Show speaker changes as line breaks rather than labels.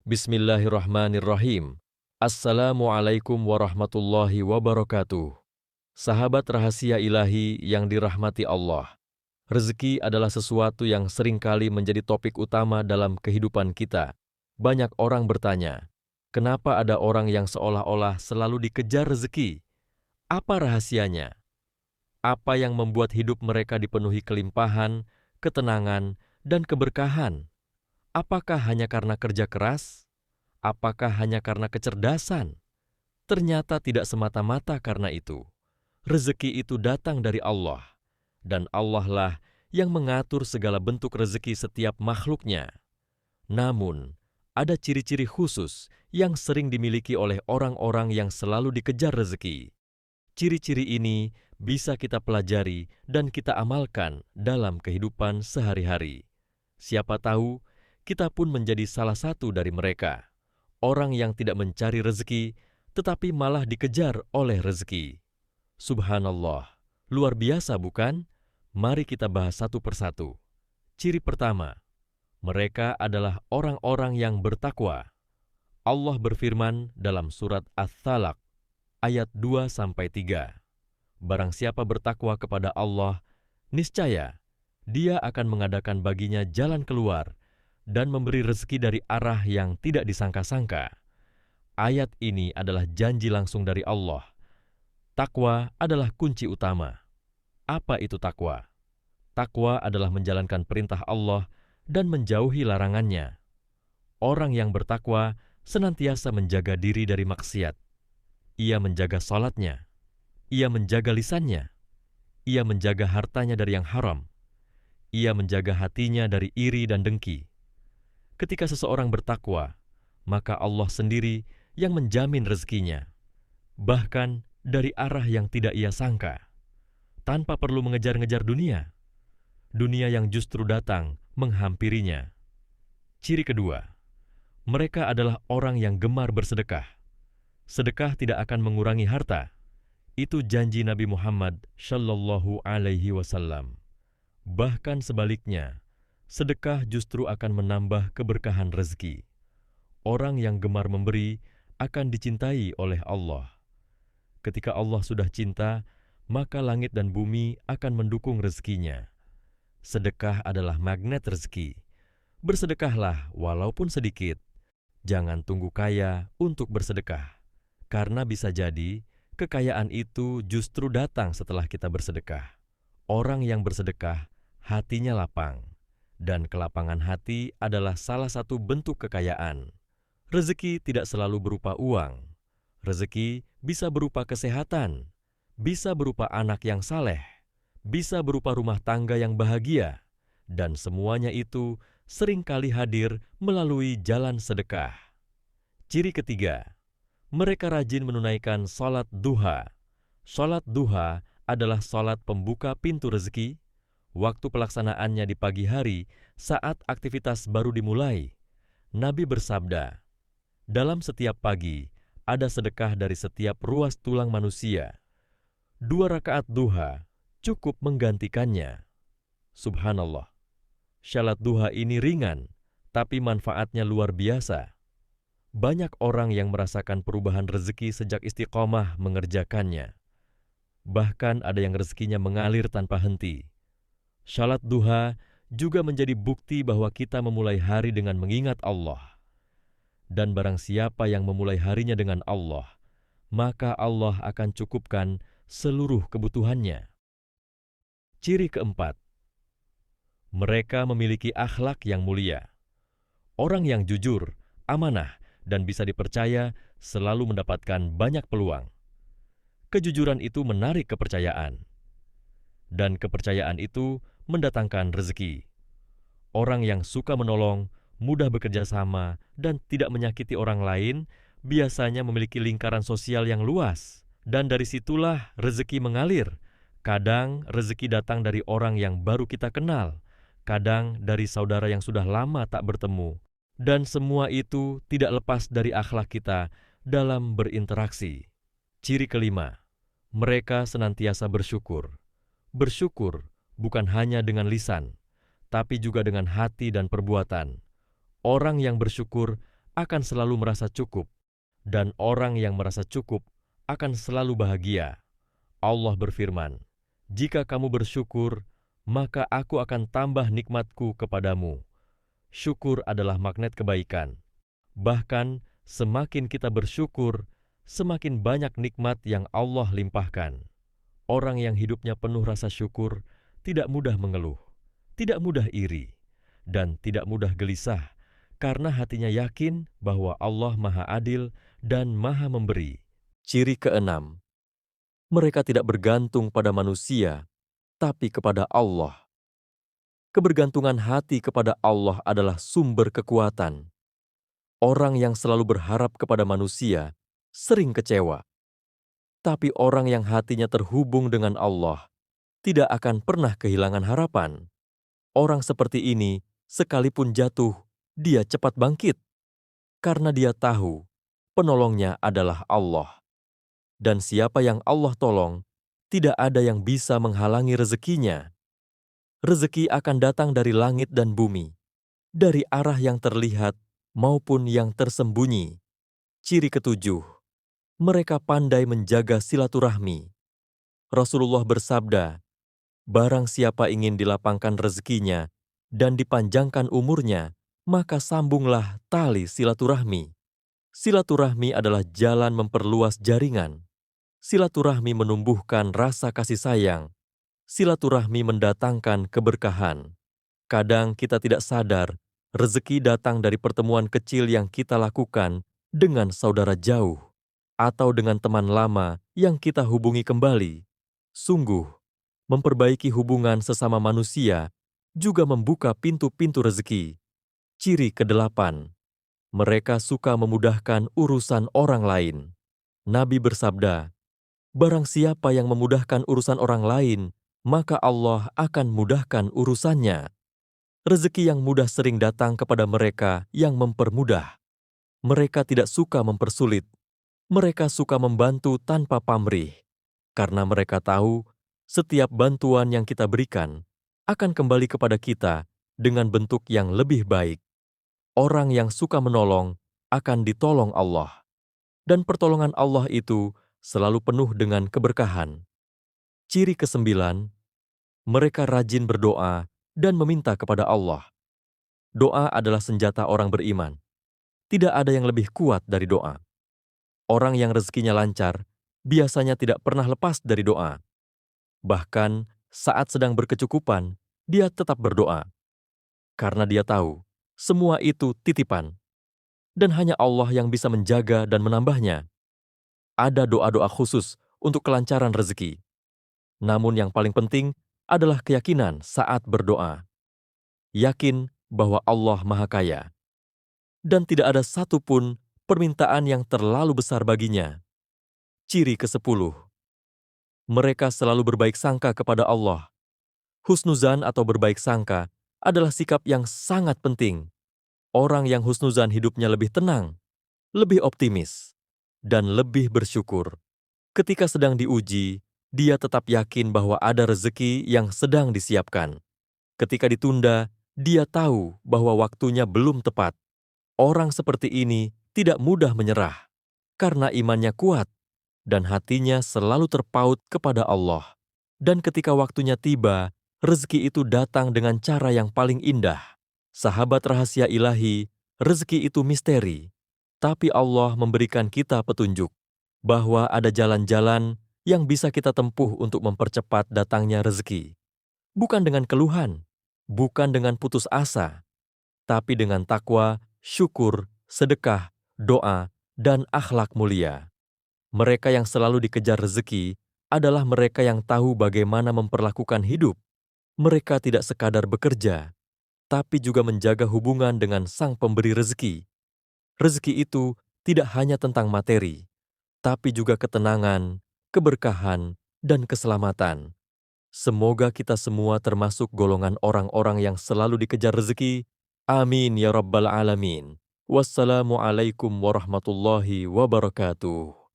Bismillahirrahmanirrahim. Assalamualaikum warahmatullahi wabarakatuh. Sahabat rahasia ilahi yang dirahmati Allah. Rezeki adalah sesuatu yang seringkali menjadi topik utama dalam kehidupan kita. Banyak orang bertanya, kenapa ada orang yang seolah-olah selalu dikejar rezeki? Apa rahasianya? Apa yang membuat hidup mereka dipenuhi kelimpahan, ketenangan, dan keberkahan? Apakah hanya karena kerja keras? Apakah hanya karena kecerdasan? Ternyata tidak semata-mata karena itu. Rezeki itu datang dari Allah, dan Allah lah yang mengatur segala bentuk rezeki setiap makhluknya. Namun, ada ciri-ciri khusus yang sering dimiliki oleh orang-orang yang selalu dikejar rezeki. Ciri-ciri ini bisa kita pelajari dan kita amalkan dalam kehidupan sehari-hari. Siapa tahu, kita pun menjadi salah satu dari mereka. Orang yang tidak mencari rezeki, tetapi malah dikejar oleh rezeki. Subhanallah, luar biasa bukan? Mari kita bahas satu persatu. Ciri pertama, mereka adalah orang-orang yang bertakwa. Allah berfirman dalam surat Ats-Tsalaq, ayat 2-3. Barang siapa bertakwa kepada Allah, niscaya Dia akan mengadakan baginya jalan keluar dan memberi rezeki dari arah yang tidak disangka-sangka. Ayat ini adalah janji langsung dari Allah. Takwa adalah kunci utama. Apa itu takwa? Takwa adalah menjalankan perintah Allah dan menjauhi larangannya. Orang yang bertakwa senantiasa menjaga diri dari maksiat. Ia menjaga salatnya. Ia menjaga lisannya. Ia menjaga hartanya dari yang haram. Ia menjaga hatinya dari iri dan dengki. Ketika seseorang bertakwa, maka Allah sendiri yang menjamin rezekinya, bahkan dari arah yang tidak ia sangka, tanpa perlu mengejar-ngejar dunia yang justru datang menghampirinya. Ciri kedua, mereka adalah orang yang gemar bersedekah. Sedekah tidak akan mengurangi harta. Itu janji Nabi Muhammad Shallallahu Alaihi Wasallam. Bahkan sebaliknya, sedekah justru akan menambah keberkahan rezeki. Orang yang gemar memberi akan dicintai oleh Allah. Ketika Allah sudah cinta, maka langit dan bumi akan mendukung rezekinya. Sedekah adalah magnet rezeki. Bersedekahlah walaupun sedikit. Jangan tunggu kaya untuk bersedekah. Karena bisa jadi, kekayaan itu justru datang setelah kita bersedekah. Orang yang bersedekah, hatinya lapang. Dan kelapangan hati adalah salah satu bentuk kekayaan. Rezeki tidak selalu berupa uang. Rezeki bisa berupa kesehatan, bisa berupa anak yang saleh, bisa berupa rumah tangga yang bahagia, dan semuanya itu seringkali hadir melalui jalan sedekah. Ciri ketiga, mereka rajin menunaikan salat duha. Salat duha adalah salat pembuka pintu rezeki. Waktu pelaksanaannya di pagi hari saat aktivitas baru dimulai. Nabi bersabda, dalam setiap pagi ada sedekah dari setiap ruas tulang manusia. 2 rakaat duha cukup menggantikannya. Subhanallah. Salat duha ini ringan, tapi manfaatnya luar biasa. Banyak orang yang merasakan perubahan rezeki sejak istiqomah mengerjakannya. Bahkan ada yang rezekinya mengalir tanpa henti. Salat duha juga menjadi bukti bahwa kita memulai hari dengan mengingat Allah. Dan barang siapa yang memulai harinya dengan Allah, maka Allah akan cukupkan seluruh kebutuhannya. Ciri keempat, mereka memiliki akhlak yang mulia. Orang yang jujur, amanah, dan bisa dipercaya selalu mendapatkan banyak peluang. Kejujuran itu menarik kepercayaan. Dan kepercayaan itu mendatangkan rezeki. Orang yang suka menolong, mudah bekerja sama, dan tidak menyakiti orang lain, biasanya memiliki lingkaran sosial yang luas. Dan dari situlah rezeki mengalir. Kadang rezeki datang dari orang yang baru kita kenal, kadang dari saudara yang sudah lama tak bertemu. Dan semua itu tidak lepas dari akhlak kita dalam berinteraksi. Ciri kelima, mereka senantiasa bersyukur. Bersyukur bukan hanya dengan lisan, tapi juga dengan hati dan perbuatan. Orang yang bersyukur akan selalu merasa cukup, dan orang yang merasa cukup akan selalu bahagia. Allah berfirman, "Jika kamu bersyukur, maka aku akan tambah nikmatku kepadamu." Syukur adalah magnet kebaikan. Bahkan, semakin kita bersyukur, semakin banyak nikmat yang Allah limpahkan. Orang yang hidupnya penuh rasa syukur tidak mudah mengeluh, tidak mudah iri, dan tidak mudah gelisah, karena hatinya yakin bahwa Allah Maha Adil dan Maha Memberi. Ciri keenam, mereka tidak bergantung pada manusia, tapi kepada Allah. Kebergantungan hati kepada Allah adalah sumber kekuatan. Orang yang selalu berharap kepada manusia sering kecewa. Tapi orang yang hatinya terhubung dengan Allah tidak akan pernah kehilangan harapan. Orang seperti ini, sekalipun jatuh, dia cepat bangkit. Karena dia tahu, penolongnya adalah Allah. Dan siapa yang Allah tolong, tidak ada yang bisa menghalangi rezekinya. Rezeki akan datang dari langit dan bumi, dari arah yang terlihat maupun yang tersembunyi. Ciri ketujuh, mereka pandai menjaga silaturahmi. Rasulullah bersabda, "Barang siapa ingin dilapangkan rezekinya dan dipanjangkan umurnya, maka sambunglah tali silaturahmi." Silaturahmi adalah jalan memperluas jaringan. Silaturahmi menumbuhkan rasa kasih sayang. Silaturahmi mendatangkan keberkahan. Kadang kita tidak sadar, rezeki datang dari pertemuan kecil yang kita lakukan dengan saudara jauh atau dengan teman lama yang kita hubungi kembali. Sungguh, memperbaiki hubungan sesama manusia juga membuka pintu-pintu rezeki. Ciri kedelapan, mereka suka memudahkan urusan orang lain. Nabi bersabda, "Barang siapa yang memudahkan urusan orang lain, maka Allah akan mudahkan urusannya." Rezeki yang mudah sering datang kepada mereka yang mempermudah. Mereka tidak suka mempersulit. Mereka suka membantu tanpa pamrih, karena mereka tahu setiap bantuan yang kita berikan akan kembali kepada kita dengan bentuk yang lebih baik. Orang yang suka menolong akan ditolong Allah, dan pertolongan Allah itu selalu penuh dengan keberkahan. Ciri kesembilan, mereka rajin berdoa dan meminta kepada Allah. Doa adalah senjata orang beriman. Tidak ada yang lebih kuat dari doa. Orang yang rezekinya lancar biasanya tidak pernah lepas dari doa. Bahkan saat sedang berkecukupan, dia tetap berdoa. Karena dia tahu, semua itu titipan. Dan hanya Allah yang bisa menjaga dan menambahnya. Ada doa-doa khusus untuk kelancaran rezeki. Namun yang paling penting adalah keyakinan saat berdoa. Yakin bahwa Allah Maha Kaya. Dan tidak ada satupun permintaan yang terlalu besar baginya. Ciri ke-10. Mereka selalu berbaik sangka kepada Allah. Husnuzan atau berbaik sangka adalah sikap yang sangat penting. Orang yang husnuzan hidupnya lebih tenang, lebih optimis, dan lebih bersyukur. Ketika sedang diuji, dia tetap yakin bahwa ada rezeki yang sedang disiapkan. Ketika ditunda, dia tahu bahwa waktunya belum tepat. Orang seperti ini tidak mudah menyerah, karena imannya kuat, dan hatinya selalu terpaut kepada Allah. Dan ketika waktunya tiba, rezeki itu datang dengan cara yang paling indah. Sahabat rahasia ilahi, rezeki itu misteri. Tapi Allah memberikan kita petunjuk bahwa ada jalan-jalan yang bisa kita tempuh untuk mempercepat datangnya rezeki. Bukan dengan keluhan, bukan dengan putus asa, tapi dengan takwa, syukur, sedekah, doa, dan akhlak mulia. Mereka yang selalu dikejar rezeki adalah mereka yang tahu bagaimana memperlakukan hidup. Mereka tidak sekadar bekerja, tapi juga menjaga hubungan dengan Sang Pemberi rezeki. Rezeki itu tidak hanya tentang materi, tapi juga ketenangan, keberkahan, dan keselamatan. Semoga kita semua termasuk golongan orang-orang yang selalu dikejar rezeki. Amin ya rabbal alamin. Wassalamualaikum warahmatullahi wabarakatuh.